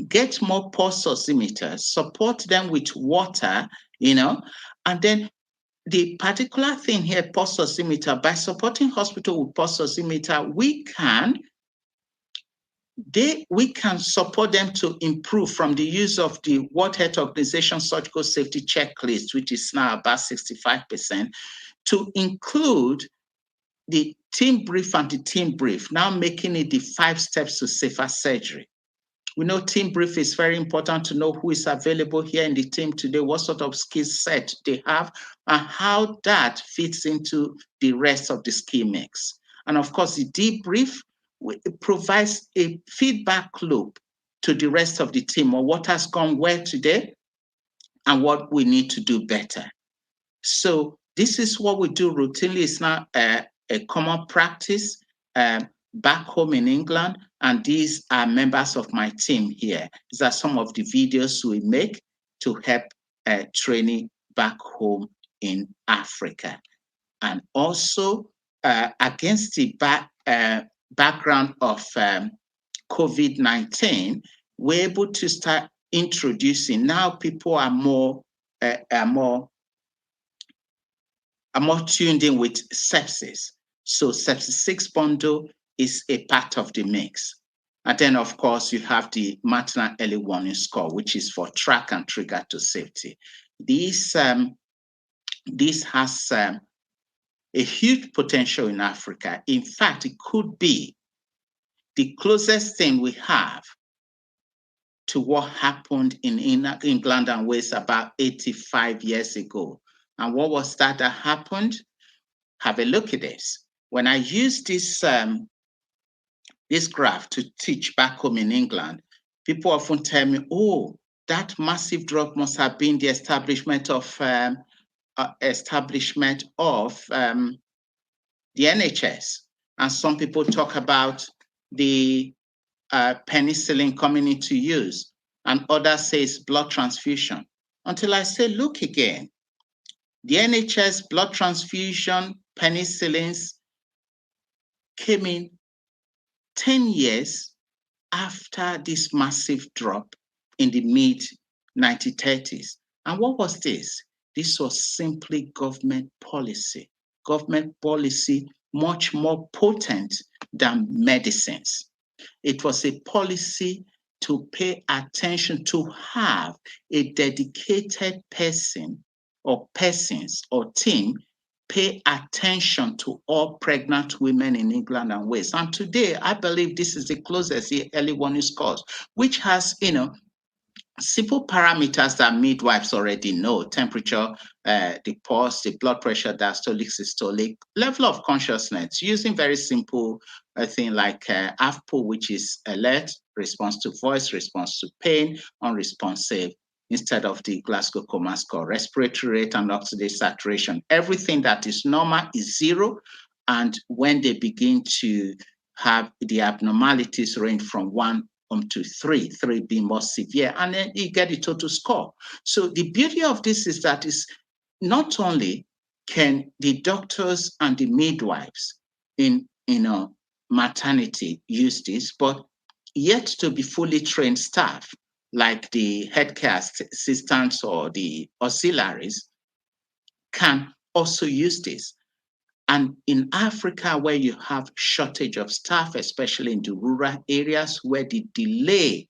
get more pulse oximeters, support them with water, and then the particular thing here, pulse oximeter, by supporting hospital with pulse oximeter, we can support them to improve from the use of the World Health Organization surgical safety checklist, which is now about 65%, to include the team brief and the team brief, now making it the 5 steps to safer surgery. We know team brief is very important to know who is available here in the team today, what sort of skill set they have, and how that fits into the rest of the skill mix. And of course, the debrief provides a feedback loop to the rest of the team on what has gone well today and what we need to do better. So this is what we do routinely. It's not a common practice back home in England. And these are members of my team here. These are some of the videos we make to help training back home in Africa. And also against the background of COVID-19, we're able to start introducing, now people are more tuned in with sepsis. So sepsis 6 bundle is a part of the mix. And then, of course, you have the maternal early warning score, which is for track and trigger to safety. This has a huge potential in Africa. In fact, it could be the closest thing we have to what happened in England and Wales about 85 years ago. And what was that happened? Have a look at this. When I use this graph to teach back home in England, people often tell me, oh, that massive drop must have been the establishment of the NHS. And some people talk about the penicillin coming into use, and others say it's blood transfusion. Until I say, look again, the NHS, blood transfusion, penicillins came in 10 years after this massive drop in the mid-1930s. And what was this? This was simply government policy much more potent than medicines. It was a policy to pay attention, to have a dedicated person or persons or team pay attention to all pregnant women in England and Wales. And today, I believe this is the closest the early warning scores, which has, simple parameters that midwives already know: temperature, the pulse, the blood pressure, diastolic, systolic, level of consciousness, using very simple thing like AFPO, which is alert, response to voice, response to pain, unresponsive, instead of the Glasgow Coma score, respiratory rate and oxygen saturation. Everything that is normal is 0. And when they begin to have the abnormalities range from 1 to 3 being more severe, and then you get the total score. So the beauty of this is that is not only can the doctors and the midwives in maternity use this, but yet to be fully trained staff like the healthcare assistants or the auxiliaries can also use this. And in Africa, where you have shortage of staff, especially in the rural areas where the delay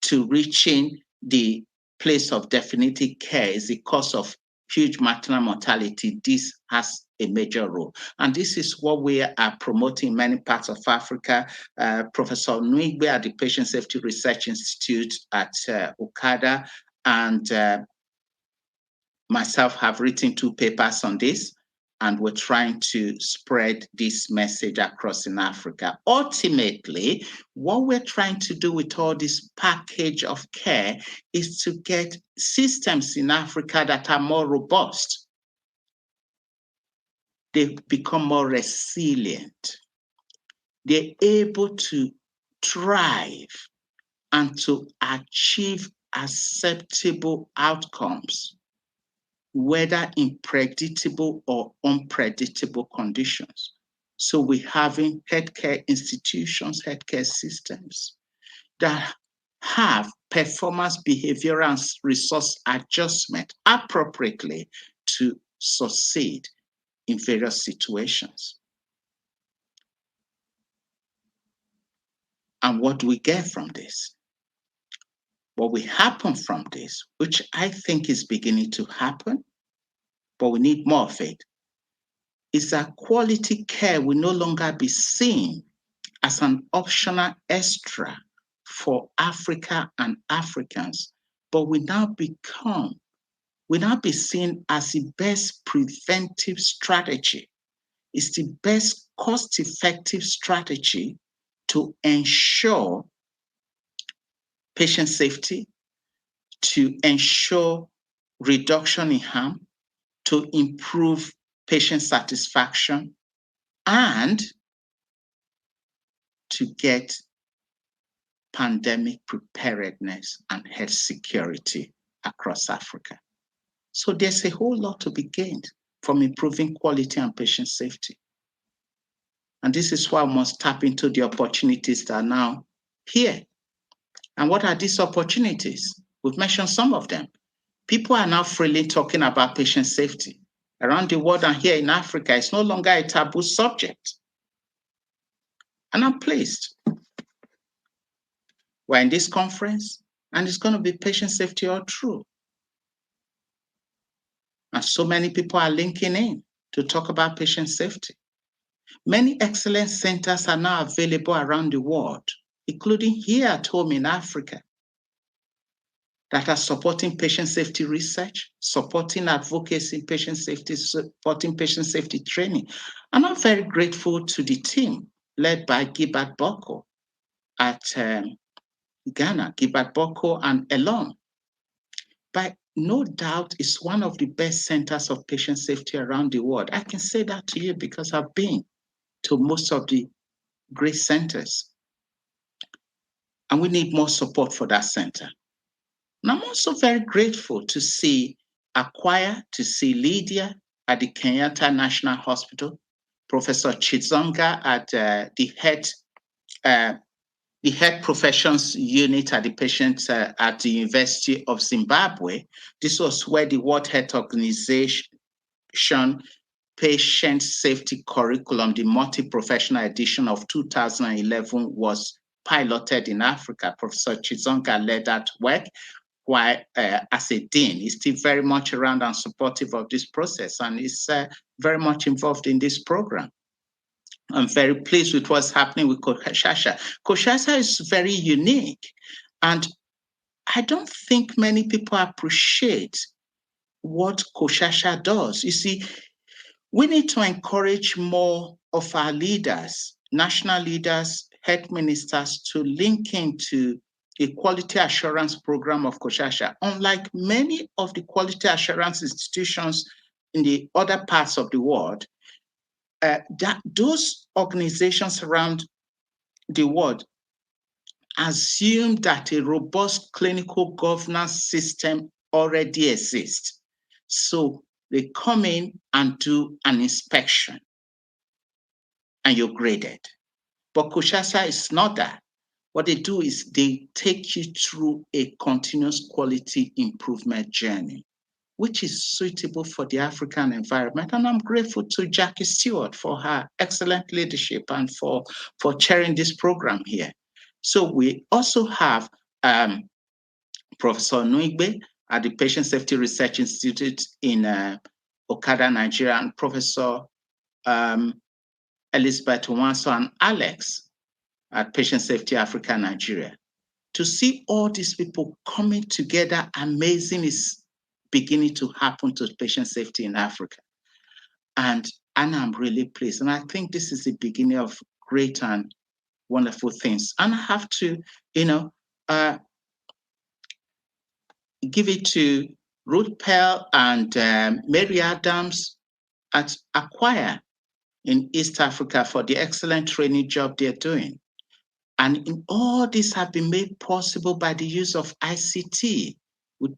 to reaching the place of definitive care is the cause of huge maternal mortality, this has a major role. And this is what we are promoting in many parts of Africa. Professor Nwigwe at the Patient Safety Research Institute at Okada and myself have written 2 papers on this. And we're trying to spread this message across in Africa. Ultimately, what we're trying to do with all this package of care is to get systems in Africa that are more robust. They become more resilient. They're able to thrive and to achieve acceptable outcomes, whether in predictable or unpredictable conditions. So we're having healthcare institutions, healthcare systems that have performance behavioral and resource adjustment appropriately to succeed in various situations. And what do we get from this? What will happen from this, which I think is beginning to happen, but we need more of it, is that quality care will no longer be seen as an optional extra for Africa and Africans, but will now be seen as the best preventive strategy. It's the best cost-effective strategy to ensure patient safety, to ensure reduction in harm, to improve patient satisfaction, and to get pandemic preparedness and health security across Africa. So there's a whole lot to be gained from improving quality and patient safety. And this is why we must tap into the opportunities that are now here. And what are these opportunities? We've mentioned some of them. People are now freely talking about patient safety. Around the world and here in Africa, it's no longer a taboo subject. And I'm pleased. We're in this conference, and it's going to be patient safety all through. And so many people are linking in to talk about patient safety. Many excellent centers are now available around the world, including here at home in Africa, that are supporting patient safety research, supporting advocacy in patient safety, supporting patient safety training. And I'm very grateful to the team led by Gilbert Boko at Ghana, Gilbert Boko and Elon. But no doubt it's one of the best centers of patient safety around the world. I can say that to you because I've been to most of the great centers. And we need more support for that center. And I'm also very grateful to see Acquire, to see Lydia at the Kenyatta National Hospital, Professor Chizonga at the health professions unit at the patients at the University of Zimbabwe. This was where the World Health Organization Patient Safety Curriculum, the multi-professional edition of 2011, was piloted in Africa. Professor Chizonga led that work, while as a dean, he's still very much around and supportive of this process, and is very much involved in this program. I'm very pleased with what's happening with Koshasha. Koshasha is very unique, and I don't think many people appreciate what Koshasha does. You see, we need to encourage more of our leaders, national leaders, health ministers, to link into a quality assurance program of Koshasha. Unlike many of the quality assurance institutions in the other parts of the world, those organizations around the world assume that a robust clinical governance system already exists. So they come in and do an inspection, and you're graded. But Koshasha is not that. What they do is they take you through a continuous quality improvement journey, which is suitable for the African environment. And I'm grateful to Jackie Stewart for her excellent leadership and for chairing this program here. So we also have Professor Nuigbe at the Patient Safety Research Institute in Okada, Nigeria, and Professor Elizabeth Wanso and Alex at Patient Safety Africa, Nigeria. To see all these people coming together, amazing is beginning to happen to patient safety in Africa. And I'm really pleased. And I think this is the beginning of great and wonderful things. And I have to, give it to Ruth Pell and Mary Adams at Acquire in East Africa for the excellent training job they're doing. And in all this have been made possible by the use of ICT, which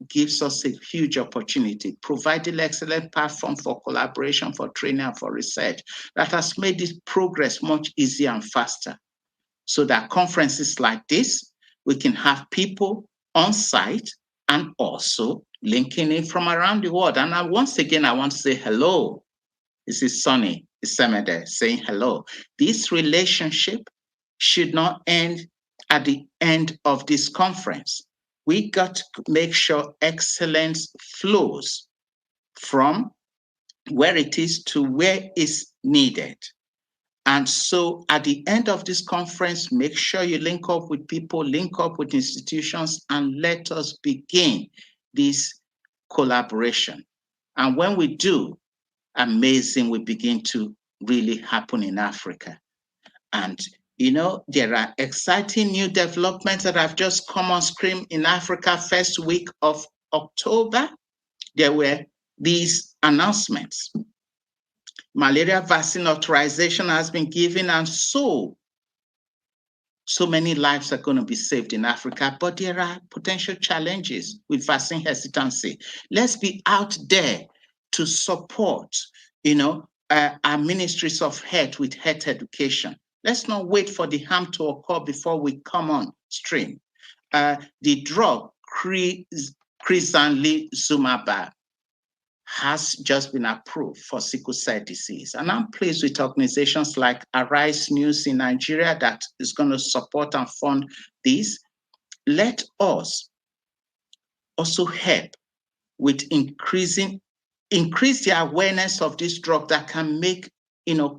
gives us a huge opportunity, providing excellent platform for collaboration, for training, and for research that has made this progress much easier and faster. So that conferences like this We can have people on site and also linking in from around the world. And once again, I want to say hello. This is Sonny, Isemede, saying hello. This relationship should not end at the end of this conference. We got to make sure excellence flows from where it is to where it's needed. And so at the end of this conference, make sure you link up with people, link up with institutions, and let us begin this collaboration. And when we do, amazing will begin to really happen in Africa. And there are exciting new developments that have just come on screen in Africa. First week of October, there were these announcements. Malaria vaccine authorization has been given, and so many lives are going to be saved in Africa. But there are potential challenges with vaccine hesitancy. Let's be out there to support, our ministries of health with health education. Let's not wait for the harm to occur before we come on stream. The drug crizanlizumab has just been approved for sickle cell disease. And I'm pleased with organizations like Arise News in Nigeria that is going to support and fund this. Let us also help with increase the awareness of this drug that can make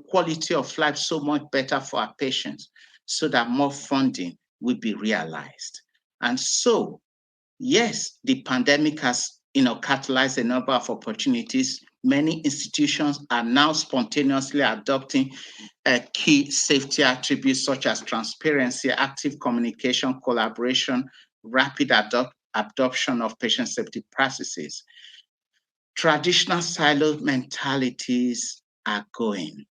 quality of life so much better for our patients, so that more funding will be realized. And so, yes, the pandemic has catalyzed a number of opportunities. Many institutions are now spontaneously adopting key safety attributes such as transparency, active communication, collaboration, rapid adoption of patient safety practices. Traditional silo mentalities are going,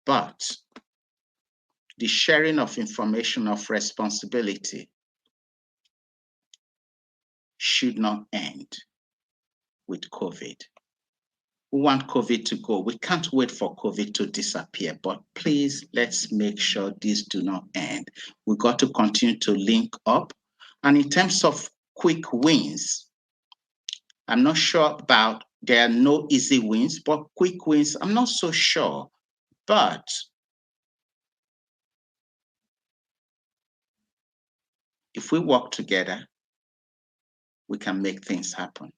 but the sharing of information of responsibility should not end with COVID. We want COVID to go. We can't wait for COVID to disappear, but please, let's make sure these do not end. We got to continue to link up. And in terms of quick wins, I'm not sure about, there are no easy wins, but quick wins, I'm not so sure. But if we work together, we can make things happen.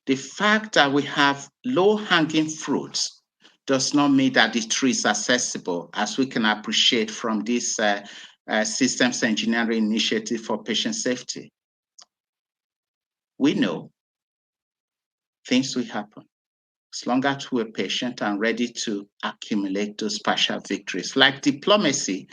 The fact that we have low-hanging fruits does not mean that the tree is accessible, as we can appreciate from this systems engineering initiative for patient safety. We know things will happen as long as we're patient and ready to accumulate those partial victories. Like diplomacy,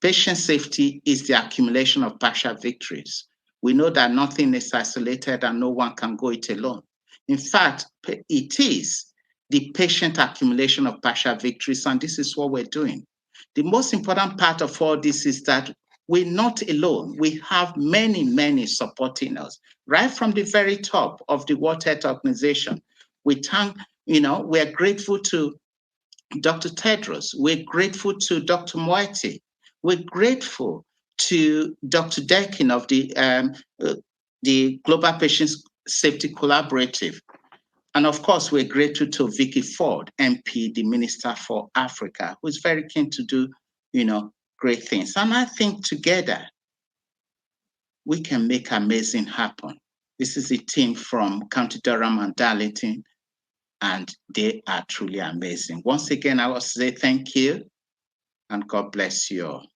patient safety is the accumulation of partial victories. We know that nothing is isolated and no one can go it alone. In fact, it is the patient accumulation of partial victories, and this is what we're doing. The most important part of all this is that we're not alone. We have many, many supporting us, right from the very top of the World Health Organization. We thank, we're grateful to Dr. Tedros. We're grateful to Dr. Moeti. We're grateful to Dr. Dekin of the Global Patient Safety Collaborative. And of course, we're grateful to Vicky Ford, MP, the Minister for Africa, who's very keen to do, great things. And I think together, we can make amazing happen. This is a team from County Durham and Darlington, and they are truly amazing. Once again, I want to say thank you, and God bless you all.